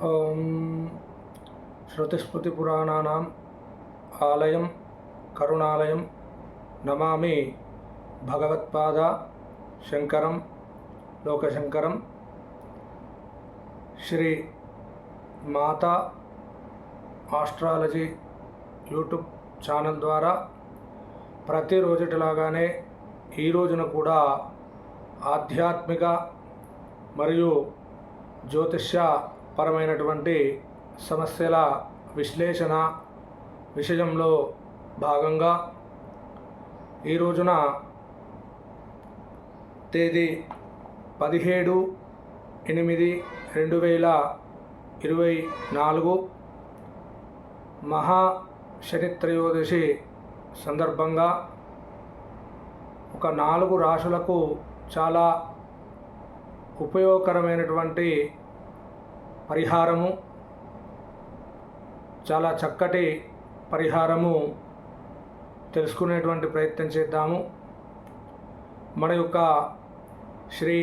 ఓం శృతిస్మృతిపురాణానాం ఆలయం కరుణాలయం నమామి భగవత్పాద శంకరం లోకశంకరం. శ్రీ మాతా astrology YouTube channel ద్వారా ప్రతిరోజులాగానే ఈ రోజున కూడా ఆధ్యాత్మిక మరియు జ్యోతిష్య పరమైనటువంటి సమస్యల విశ్లేషణ విషయంలో భాగంగా ఈ రోజున తేదీ 17/8/2024 మహా శనిత్రయోదశి సందర్భంగా ఒక 4 రాశులకు చాలా ఉపయోగకరమైనటువంటి పరిహారము, చాలా చక్కటి పరిహారము తెలుసుకునేటువంటి ప్రయత్నం చేద్దాము. మన యొక్క శ్రీ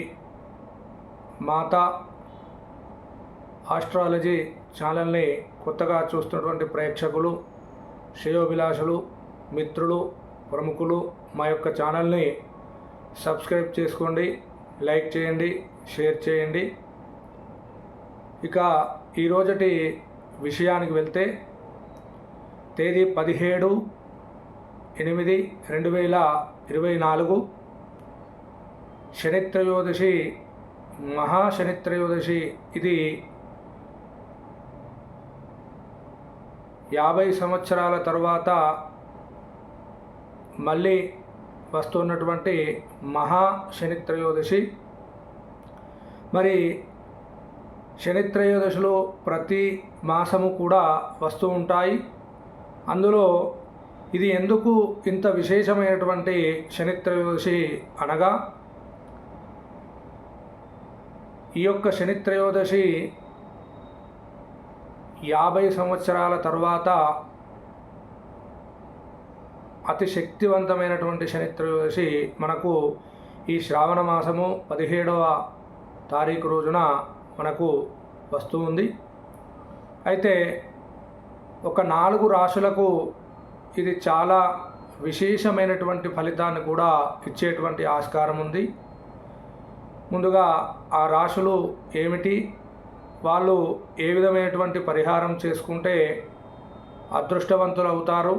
మాతా ఆస్ట్రాలజీ ఛానల్ని కొత్తగా చూస్తున్నటువంటి ప్రేక్షకులు, శ్రేయోభిలాషులు, మిత్రులు, ప్రముఖులు మా యొక్క ఛానల్ని సబ్స్క్రైబ్ చేసుకోండి, లైక్ చేయండి, షేర్ చేయండి. ఇక ఈరోజటి విషయానికి వెళ్తే తేదీ 17/8/2024 శనిత్రయోదశి, మహాశనిత్రయోదశి. ఇది 50 సంవత్సరాల తర్వాత మళ్ళీ వస్తున్నటువంటి మహాశనిత్రయోదశి. మరి శనిత్రయోదశిలో ప్రతి మాసము కూడా వస్తూ ఉంటాయి. అందులో ఇది ఎందుకు ఇంత విశేషమైనటువంటి శనిత్రయోదశి అనగా, ఈ యొక్క శనిత్రయోదశి 50 సంవత్సరాల తర్వాత అతి శక్తివంతమైనటువంటి శనిత్రయోదశి మనకు ఈ శ్రావణ మాసము 17వ తారీఖు రోజున మనకు వస్తూ ఉంది. అయితే ఒక 4 రాశులకు ఇది చాలా విశేషమైనటువంటి ఫలితాన్ని కూడా ఇచ్చేటువంటి ఆస్కారం ఉంది. ముందుగా ఆ రాశులు ఏమిటి, వాళ్ళు ఏ విధమైనటువంటి పరిహారం చేసుకుంటే అదృష్టవంతులు అవుతారు,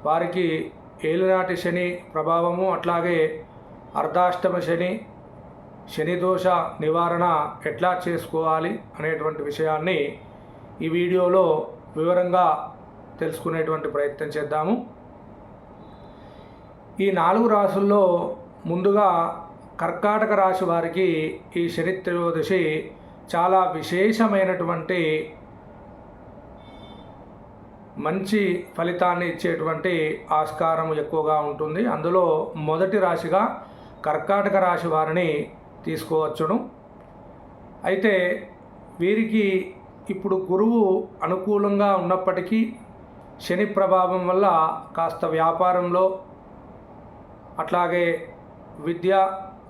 వారికి ఏలినాటి శని ప్రభావము, అట్లాగే అర్ధాష్టమ శని, శనిదోష నివారణ ఎట్లా చేసుకోవాలి అనేటువంటి విషయాన్ని ఈ వీడియోలో వివరంగా తెలుసుకునేటువంటి ప్రయత్నం చేద్దాము. ఈ 4 రాశుల్లో ముందుగా కర్కాటక రాశి వారికి ఈ శనిత్రయోదశి చాలా విశేషమైనటువంటి మంచి ఫలితాన్ని ఇచ్చేటువంటి ఆస్కారం ఎక్కువగా ఉంటుంది. అందులో మొదటి రాశిగా కర్కాటక రాశి వారిని తీసుకోవచ్చును. అయితే వీరికి ఇప్పుడు గురువు అనుకూలంగా ఉన్నప్పటికీ శని ప్రభావం వల్ల కాస్త వ్యాపారంలో, అట్లాగే విద్య,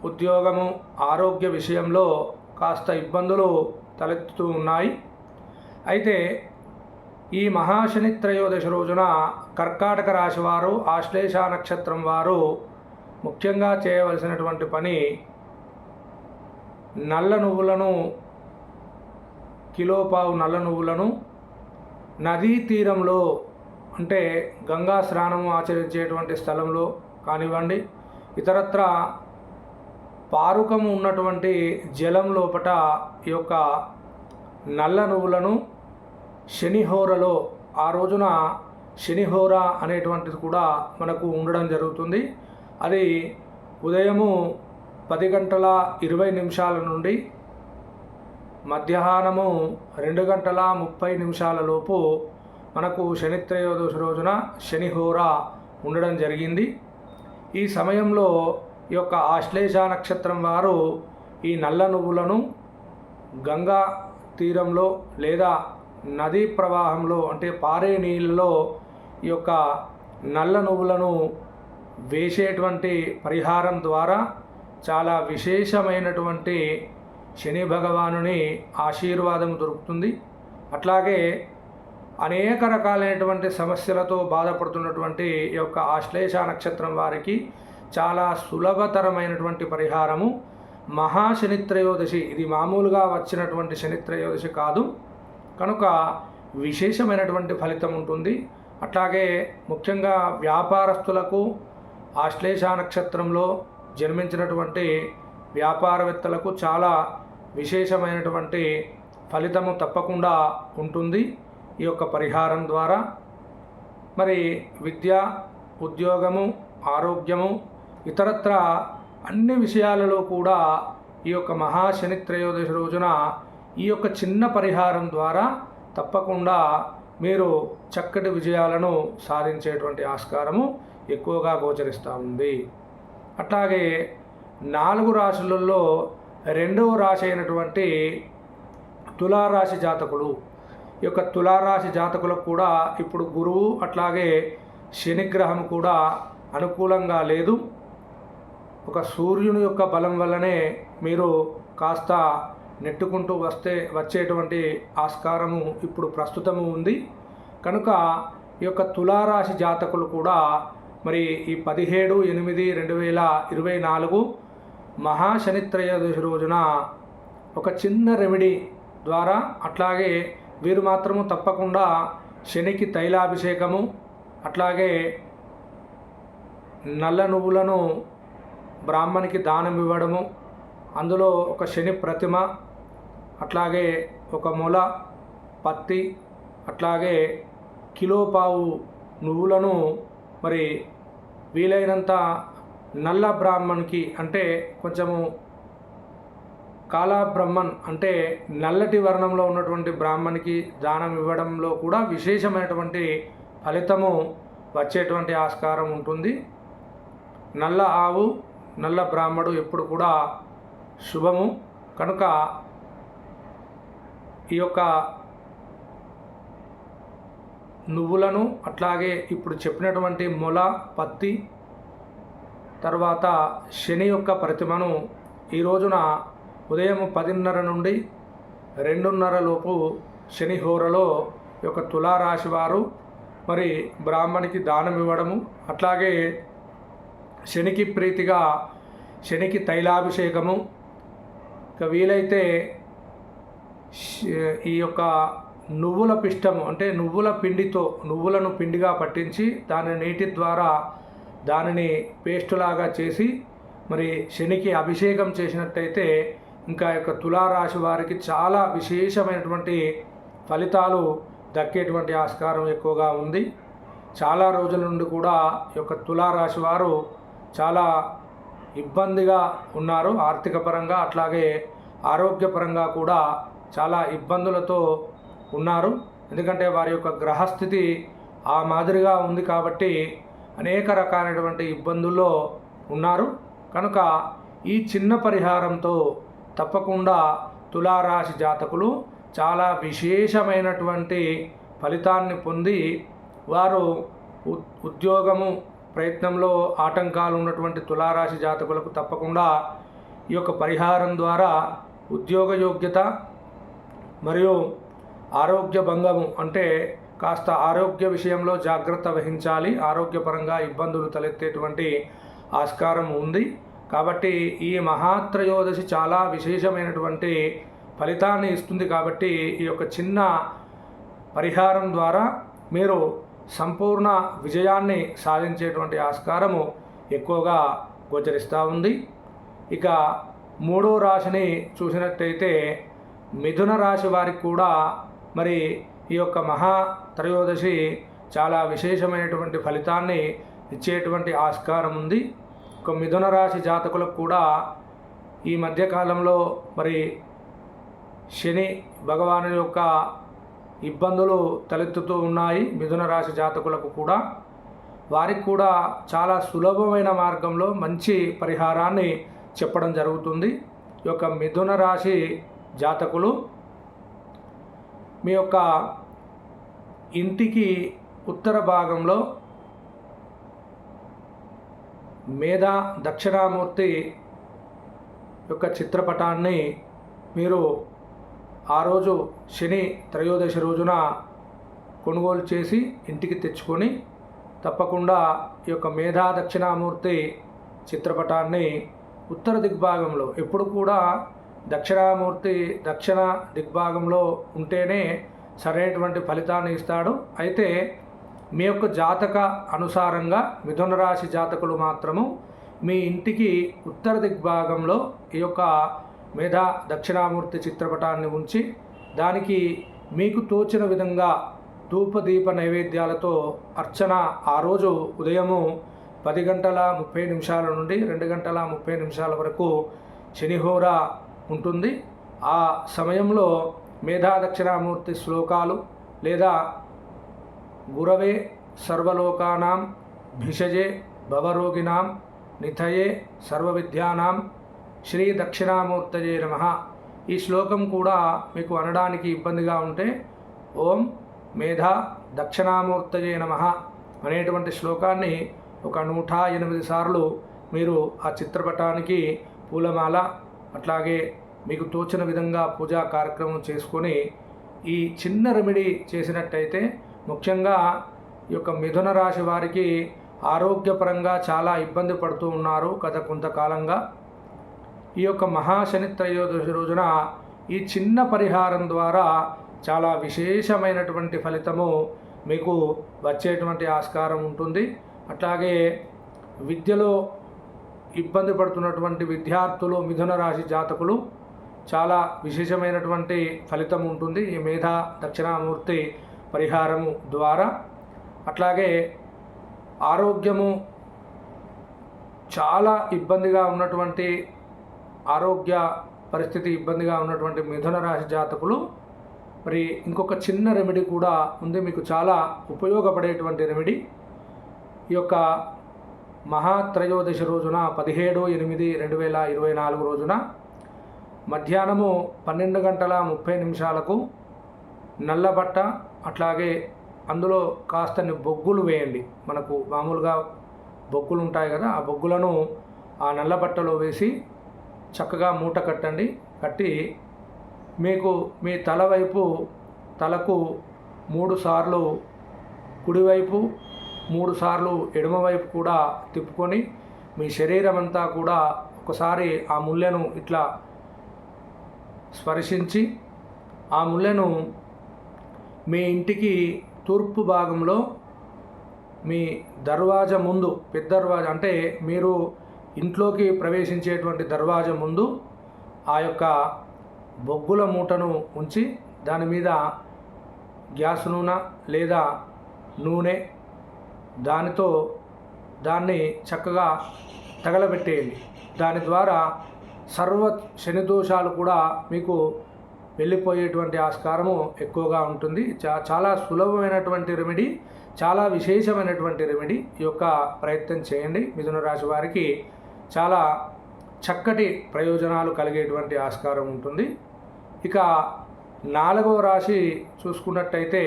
ఉద్యోగము, ఆరోగ్య విషయంలో కాస్త ఇబ్బందులు తలెత్తుతూ ఉన్నాయి. అయితే ఈ మహాశని త్రయోదశి రోజున కర్కాటక రాశి వారు, ఆశ్లేష నక్షత్రం వారు ముఖ్యంగా చేయవలసినటువంటి పని, నల్ల నువ్వులను, కిలోపావు నల్ల నువ్వులను నదీ తీరంలో, అంటే గంగా స్నానము ఆచరించేటువంటి స్థలంలో కానివ్వండి, ఇతరత్ర పారుకము ఉన్నటువంటి జలం లోపట ఈ యొక్క నల్ల నువ్వులను శనిహోరలో, ఆ రోజున శనిహోర అనేటువంటిది కూడా మనకు ఉండడం జరుగుతుంది. అది ఉదయము 10:20 నుండి మధ్యాహ్నము 2:30 లోపు మనకు శనిత్రయోదశి రోజున శనిహోర ఉండడం జరిగింది. ఈ సమయంలో ఈ యొక్క ఆశ్లేష నక్షత్రం వారు ఈ నల్ల నువ్వులను గంగా తీరంలో లేదా నదీ ప్రవాహంలో, అంటే పారే నీళ్ళలో ఈ యొక్క నల్ల నువ్వులను వేసేటువంటి పరిహారం ద్వారా చాలా విశేషమైనటువంటి శని భగవానుని ఆశీర్వాదం దొరుకుతుంది. అట్లాగే అనేక రకాలైనటువంటి సమస్యలతో బాధపడుతున్నటువంటి ఈ యొక్క ఆశ్లేష నక్షత్రం వారికి చాలా సులభతరమైనటువంటి పరిహారము మహాశనిత్రయోదశి. ఇది మామూలుగా వచ్చినటువంటి శనిత్రయోదశి కాదు కనుక విశేషమైనటువంటి ఫలితం ఉంటుంది. అట్లాగే ముఖ్యంగా వ్యాపారస్తులకు ఆశ్లేష నక్షత్రంలో జన్మించినటువంటి వ్యాపారవేత్తలకు చాలా విశేషమైనటువంటి ఫలితము తప్పకుండా ఉంటుంది ఈ యొక్క పరిహారం ద్వారా. మరి విద్య, ఉద్యోగము, ఆరోగ్యము, ఇతరత్ర అన్ని విషయాలలో కూడా ఈ యొక్క మహాశని త్రయోదశి రోజున ఈ యొక్క చిన్న పరిహారం ద్వారా తప్పకుండా మీరు చక్కటి విజయాలను సాధించేటువంటి ఆస్కారము ఎక్కువగా గోచరిస్తూ ఉంది. అట్లాగే 4 రాశులలో 2వ రాశి అయినటువంటి తులారాశి జాతకులు, ఈ యొక్క తులారాశి జాతకులకు కూడా ఇప్పుడు గురువు అట్లాగే శనిగ్రహం కూడా అనుకూలంగా లేదు. ఒక సూర్యుని యొక్క బలం వల్లనే మీరు కాస్త నెట్టుకుంటూ వచ్చేటువంటి ఆస్కారము ఇప్పుడు ప్రస్తుతము ఉంది. కనుక ఈ యొక్క తులారాశి జాతకులు కూడా మరి ఈ 17/8/2024 మహాశనిత్రయోదశి రోజున ఒక చిన్న రెమెడీ ద్వారా అట్లాగే వీరు మాత్రము తప్పకుండా శనికి తైలాభిషేకము, అట్లాగే నల్ల నువ్వులను బ్రాహ్మణికి దానం ఇవ్వడము, అందులో ఒక శని ప్రతిమ, అట్లాగే ఒక మొల పత్తి, అట్లాగే కిలోపావు నువ్వులను మరి వీలైనంత నల్ల బ్రాహ్మణ్కి అంటే కొంచెము కాలాబ్రహ్మణ్ అంటే నల్లటి వర్ణంలో ఉన్నటువంటి బ్రాహ్మణ్కి దానం ఇవ్వడంలో కూడా విశేషమైనటువంటి ఫలితము వచ్చేటువంటి ఆస్కారం ఉంటుంది. నల్ల ఆవు, నల్ల బ్రాహ్మడు ఎప్పుడు కూడా శుభము. కనుక ఈ యొక్క నువ్వులను అట్లాగే ఇప్పుడు చెప్పినటువంటి మొల, పత్తి, తర్వాత శని యొక్క ప్రతిమను ఈ రోజున ఉదయం 10:30 నుండి 2:30 లోపు శని హోరలో ఈ యొక్క తులారాశి వారు మరి బ్రాహ్మణికి దానం ఇవ్వడము, అట్లాగే శనికి ప్రీతిగా శనికి తైలాభిషేకము, ఇక వీలైతే ఈ యొక్క నువ్వుల పిష్టము అంటే నువ్వుల పిండితో నువ్వులను పిండిగా పట్టించి దాని నీటి ద్వారా దానిని పేస్టులాగా చేసి మరి శనికి అభిషేకం చేసినట్టయితే ఇంకా యొక్క తులారాశి వారికి చాలా విశేషమైనటువంటి ఫలితాలు దక్కేటువంటి ఆస్కారం ఎక్కువగా ఉంది. చాలా రోజుల నుండి కూడా ఈ యొక్క తులారాశి వారు చాలా ఇబ్బందిగా ఉన్నారు. ఆర్థిక పరంగా అట్లాగే ఆరోగ్యపరంగా కూడా చాలా ఇబ్బందులతో ఉన్నారు. ఎందుకంటే వారి యొక్క గ్రహస్థితి ఆ మాదిరిగా ఉంది కాబట్టి అనేక రకాలైనటువంటి ఇబ్బందుల్లో ఉన్నారు. కనుక ఈ చిన్న పరిహారంతో తప్పకుండా తులారాశి జాతకులు చాలా విశేషమైనటువంటి ఫలితాన్ని పొంది వారు ఉద్యోగము ప్రయత్నంలో ఆటంకాలు ఉన్నటువంటి తులారాశి జాతకులకు తప్పకుండా ఈ యొక్క పరిహారం ద్వారా ఉద్యోగ యోగ్యత మరియు ఆరోగ్య భంగము అంటే కాస్త ఆరోగ్య విషయంలో జాగ్రత్త వహించాలి. ఆరోగ్యపరంగా ఇబ్బందులు తలెత్తేటువంటి ఆస్కారం ఉంది. కాబట్టి ఈ మహాత్రయోదశి చాలా విశేషమైనటువంటి ఫలితాన్ని ఇస్తుంది. కాబట్టి ఈ యొక్క చిన్న పరిహారం ద్వారా మీరు సంపూర్ణ విజయాన్ని సాధించేటువంటి ఆస్కారము ఎక్కువగా గోచరిస్తూ ఉంది. ఇక 3వ రాశిని చూసినట్టయితే మిథున రాశి వారికి కూడా మరి ఈ యొక్క మహాత్రయోదశి చాలా విశేషమైనటువంటి ఫలితాన్ని ఇచ్చేటువంటి ఆస్కారం ఉంది. ఒక మిథున రాశి జాతకులకు కూడా ఈ మధ్యకాలంలో మరి శని భగవాను యొక్క ఇబ్బందులు తలెత్తుతూ ఉన్నాయి. మిథున రాశి జాతకులకు కూడా వారికి కూడా చాలా సులభమైన మార్గంలో మంచి పరిహారాన్ని చెప్పడం జరుగుతుంది. ఈ యొక్క మిథున రాశి జాతకులు మీ యొక్క ఇంటికి ఉత్తర భాగంలో మేధా దక్షిణామూర్తి యొక్క చిత్రపటాన్ని మీరు ఆ రోజు శని త్రయోదశి రోజున కొనుగోలు చేసి ఇంటికి తెచ్చుకొని తప్పకుండా ఈ యొక్క మేధా దక్షిణామూర్తి చిత్రపటాన్ని ఉత్తర దిగ్భాగంలో, ఎప్పుడు కూడా దక్షిణ దిగ్భాగంలో ఉంటేనే సరైనటువంటి ఫలితాన్ని ఇస్తాడు. అయితే మీ యొక్క జాతక అనుసారంగా మిథున రాశి జాతకులు మాత్రము మీ ఇంటికి ఉత్తర దిగ్భాగంలో ఈ యొక్క మేధా దక్షిణామూర్తి చిత్రపటాన్ని ఉంచి దానికి మీకు తోచిన విధంగా ధూపదీప నైవేద్యాలతో అర్చన ఆ రోజు ఉదయము 10:30 నుండి 2:30 వరకు శనిహోర ఉంటుంది. ఆ సమయంలో మేధా దక్షిణామూర్తి శ్లోకాలు లేదా గురవే సర్వలోకానాం భిషజే భవరోగిణాం నిథయే సర్వవిద్యానాం శ్రీ దక్షిణామూర్తయే నమః, ఈ శ్లోకం కూడా మీకు అనడానికి ఇబ్బందిగా ఉంటే ఓం మేధా దక్షిణామూర్తయే నమః అనేటువంటి శ్లోకాన్ని ఒక 108 సార్లు మీరు ఆ చిత్రపటానికి పూలమాల అట్లాగే మీకు తోచిన విధంగా పూజా కార్యక్రమం చేసుకొని ఈ చిన్న రెమెడీ చేసినట్టయితే, ముఖ్యంగా ఈ యొక్క మిథున రాశి వారికి ఆరోగ్యపరంగా చాలా ఇబ్బంది పడుతూ ఉన్నారు గత కొంతకాలంగా. ఈ యొక్క మహాశని త్రయోదశి రోజున ఈ చిన్న పరిహారం ద్వారా చాలా విశేషమైనటువంటి ఫలితము మీకు వచ్చేటువంటి ఆస్కారం ఉంటుంది. అట్లాగే విద్యలో ఇబ్బంది పడుతున్నటువంటి విద్యార్థులు, మిథున రాశి జాతకులు చాలా విశేషమైనటువంటి ఫలితం ఉంటుంది ఈ మేధా దక్షిణామూర్తి పరిహారము ద్వారా. అట్లాగే ఆరోగ్యము చాలా ఇబ్బందిగా ఉన్నటువంటి, ఆరోగ్య పరిస్థితి ఇబ్బందిగా ఉన్నటువంటి మిథున రాశి జాతకులు మరి ఇంకొక చిన్న రెమెడీ కూడా ఉంది, మీకు చాలా ఉపయోగపడేటువంటి రెమెడీ. ఈ యొక్క మహాత్రయోదశి రోజున 17/8/2024 రోజున మధ్యాహ్నము 12:30 నల్లబట్ట అట్లాగే అందులో కాస్తని బొగ్గులు వేయండి. మనకు మామూలుగా బొగ్గులు ఉంటాయి కదా, ఆ బొగ్గులను ఆ నల్లబట్టలో వేసి చక్కగా మూట కట్టండి. కట్టి మీకు మీ తలకు 3 సార్లు కుడివైపు, 3 సార్లు ఎడమవైపు కూడా తిప్పుకొని మీ శరీరం అంతా కూడా ఒకసారి ఆ ముళ్ళెను ఇట్లా స్పర్శించి ఆ ముళ్ళెను మీ ఇంటికి తూర్పు భాగంలో మీ దర్వాజా ముందు, పెద్ద దర్వాజా అంటే మీరు ఇంట్లోకి ప్రవేశించేటువంటి దర్వాజా ముందు ఆ యొక్క బొగ్గుల మూటను ఉంచి దాని మీద గ్యాస్ నూనె లేదా నూనె దానితో దాన్ని చక్కగా తగలబెట్టేయండి. దాని ద్వారా సర్వ శని దోషాలు కూడా మీకు వెళ్ళిపోయేటువంటి ఆస్కారము ఎక్కువగా ఉంటుంది. చాలా సులభమైనటువంటి రెమెడీ, చాలా విశేషమైనటువంటి రెమెడీ. ఈ యొక్క ప్రయత్నం చేయండి. మిథున రాశి వారికి చాలా చక్కటి ప్రయోజనాలు కలిగేటువంటి ఆస్కారం ఉంటుంది. ఇక 4వ రాశి చూసుకున్నట్టయితే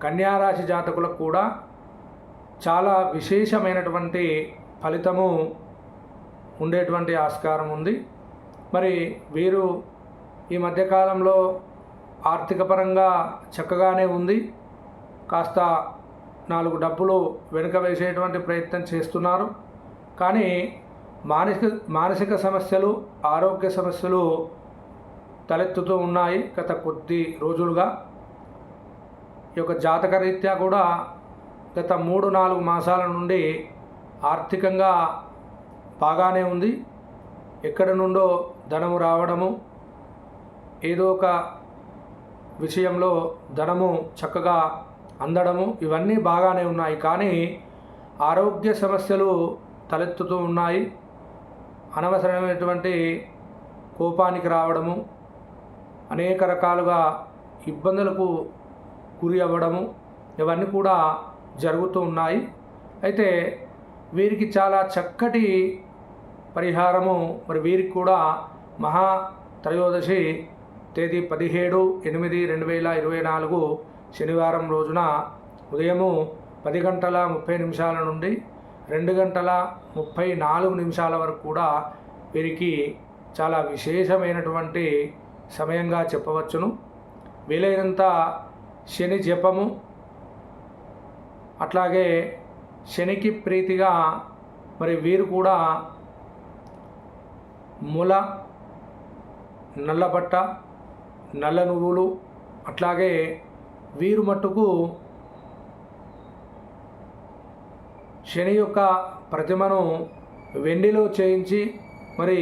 కన్యారాశి జాతకులకు కూడా చాలా విశేషమైనటువంటి ఫలితము ఉండేటువంటి ఆస్కారం ఉంది. మరి వీరు ఈ మధ్యకాలంలో ఆర్థిక పరంగా చక్కగానే ఉంది, కాస్త 4 డబ్బులు వెనుక వేసేటువంటి ప్రయత్నం చేస్తున్నారు. కానీ మానసిక సమస్యలు, ఆరోగ్య సమస్యలు తలెత్తుతూ ఉన్నాయి గత కొద్ది రోజులుగా. ఈ యొక్క జాతకరీత్యా కూడా గత 3-4 మాసాల నుండి ఆర్థికంగా బాగానే ఉంది. ఎక్కడి నుండో ధనము రావడము, ఏదో ఒక విషయంలో ధనము చక్కగా అందడము, ఇవన్నీ బాగానే ఉన్నాయి. కానీ ఆరోగ్య సమస్యలు తలెత్తుతూ ఉన్నాయి. అనవసరమైనటువంటి కోపానికి రావడము, అనేక రకాలుగా ఇబ్బందులకు గురి అవ్వడము, ఇవన్నీ కూడా జరుగుతూ ఉన్నాయి. అయితే వీరికి చాలా చక్కటి పరిహారము, మరి వీరికి కూడా మహా త్రయోదశి తేదీ 17/8/2024 శనివారం రోజున ఉదయము 10:30 నుండి 2:34 వరకు కూడా వీరికి చాలా విశేషమైనటువంటి సమయంగా చెప్పవచ్చును. వీలైనంత శని జపము, అట్లాగే శనికి ప్రీతిగా మరి వీరు కూడా ముల, నల్లబట్ట, నల్ల నువ్వులు, అట్లాగే వీరు మట్టుకు శని యొక్క ప్రతిమను వెండిలో చేయించి మరి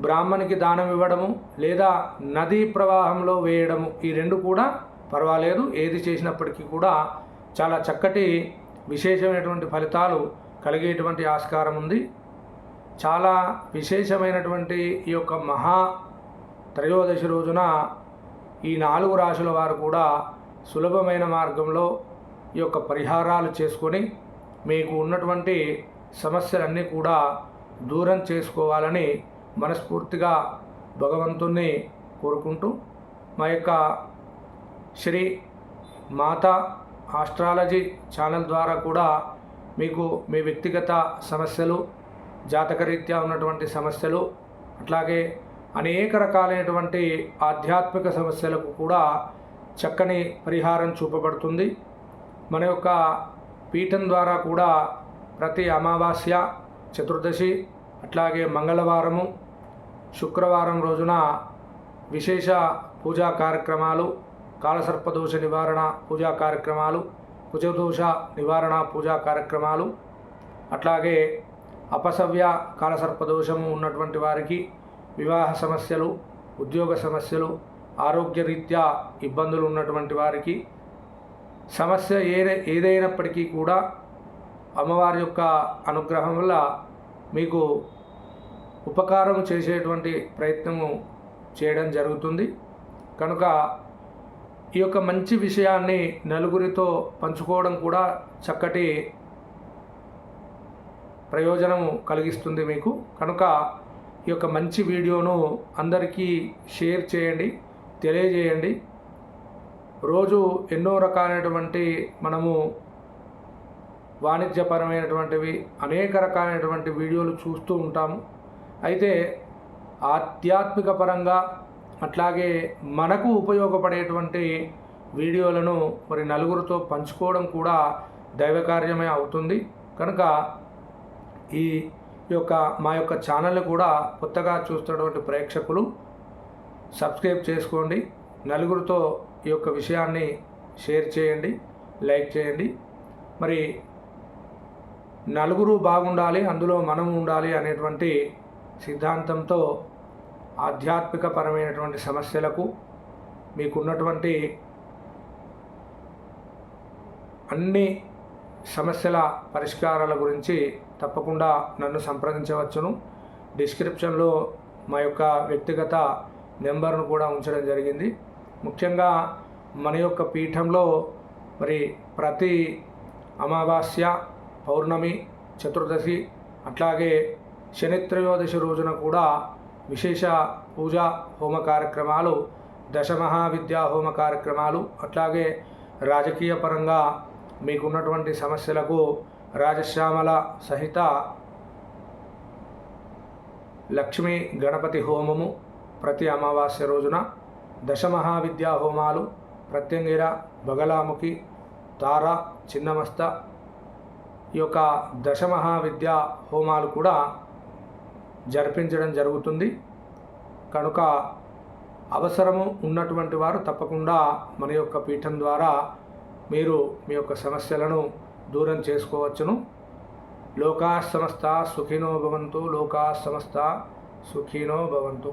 బ్రాహ్మణికి దానం ఇవ్వడము లేదా నదీ ప్రవాహంలో వేయడము, ఈ రెండు కూడా పర్వాలేదు. ఏది చేసినప్పటికీ కూడా చాలా చక్కటి విశేషమైనటువంటి ఫలితాలు కలిగేటువంటి ఆస్కారం ఉంది. చాలా విశేషమైనటువంటి ఈ యొక్క మహా త్రయోదశి రోజున ఈ 4 రాశుల వారు కూడా సులభమైన మార్గంలో ఈ యొక్క పరిహారాలు చేసుకొని మీకు ఉన్నటువంటి సమస్యలన్నీ కూడా దూరం చేసుకోవాలని మనస్ఫూర్తిగా భగవంతుణ్ణి కోరుకుంటూ మా యొక్క శ్రీ మాతా ఆస్ట్రాలజీ ఛానల్ ద్వారా కూడా మీకు మీ వ్యక్తిగత సమస్యలు, జాతకరీత్యా ఉన్నటువంటి సమస్యలు, అట్లాగే అనేక రకాలైనటువంటి ఆధ్యాత్మిక సమస్యలకు కూడా చక్కని పరిహారం చూపబడుతుంది. మన యొక్క పీఠం ద్వారా కూడా ప్రతి అమావాస్య, చతుర్దశి, అట్లాగే మంగళవారము, శుక్రవారం రోజున విశేష పూజా కార్యక్రమాలు, కాలసర్పదోష నివారణ పూజా కార్యక్రమాలు, కుజదోష నివారణ పూజా కార్యక్రమాలు, అట్లాగే అపసవ్య కాలసర్పదోషము ఉన్నటువంటి వారికి వివాహ సమస్యలు, ఉద్యోగ సమస్యలు, ఆరోగ్యరీత్యా ఇబ్బందులు ఉన్నటువంటి వారికి సమస్య ఏదైనప్పటికీ కూడా అమ్మవారి యొక్క అనుగ్రహం వల్ల మీకు ఉపకారం చేసేటువంటి ప్రయత్నము చేయడం జరుగుతుంది. కనుక ఈ యొక్క మంచి విషయాన్ని నలుగురితో పంచుకోవడం కూడా చక్కటి ప్రయోజనము కలిగిస్తుంది మీకు. కనుక ఈ యొక్క మంచి వీడియోను అందరికీ షేర్ చేయండి, తెలియజేయండి. రోజు ఎన్నో రకాలైనటువంటి మనము వాణిజ్యపరమైనటువంటివి అనేక రకాలైనటువంటి వీడియోలు చూస్తూ ఉంటాము. అయితే ఆధ్యాత్మిక పరంగా అట్లాగే మనకు ఉపయోగపడేటువంటి వీడియోలను మరి నలుగురితో పంచుకోవడం కూడా దైవకార్యమే అవుతుంది. కనుక ఈ యొక్క మా యొక్క ఛానల్ని కూడా కొత్తగా చూస్తున్నటువంటి ప్రేక్షకులు సబ్స్క్రైబ్ చేసుకోండి, నలుగురితో ఈ యొక్క విషయాన్ని షేర్ చేయండి, లైక్ చేయండి. మరి నలుగురు బాగుండాలి, అందులో మనం ఉండాలి అనేటువంటి సిద్ధాంతంతో ఆధ్యాత్మిక పరమైనటువంటి సమస్యలకు, మీకున్నటువంటి అన్ని సమస్యల పరిష్కారాల గురించి తప్పకుండా నన్ను సంప్రదించవచ్చును. డిస్క్రిప్షన్లో మా యొక్క వ్యక్తిగత నెంబర్ను కూడా ఉంచడం జరిగింది. ముఖ్యంగా మన యొక్క పీఠంలో మరి ప్రతి అమావాస్య, పౌర్ణమి, చతుర్దశి, అట్లాగే శనిత్రయోదశి రోజున కూడా విశేష పూజా హోమ కార్యక్రమాలు, దశమహావిద్యా హోమ కార్యక్రమాలు, అట్లాగే రాజకీయ పరంగా మీకున్నటువంటి సమస్యలకు రాజశ్యామల సహిత లక్ష్మీ గణపతి హోమము ప్రతి అమావాస్య రోజున, దశమహావిద్యా హోమాలు ప్రత్యంగిర, బగలాముఖి, తార, చిన్నమస్త, ఈ యొక్క దశమహావిద్యా హోమాలు కూడా జరిపించడం జరుగుతుంది. కనుక అవసరము ఉన్నటువంటి వారు తప్పకుండా మన యొక్క పీఠం ద్వారా మీరు మీ యొక్క సమస్యలను దూరం చేసుకోవచ్చును. లోకా సమస్త సుఖినో భవంతు, లోకా సమస్త సుఖినో భవంతు.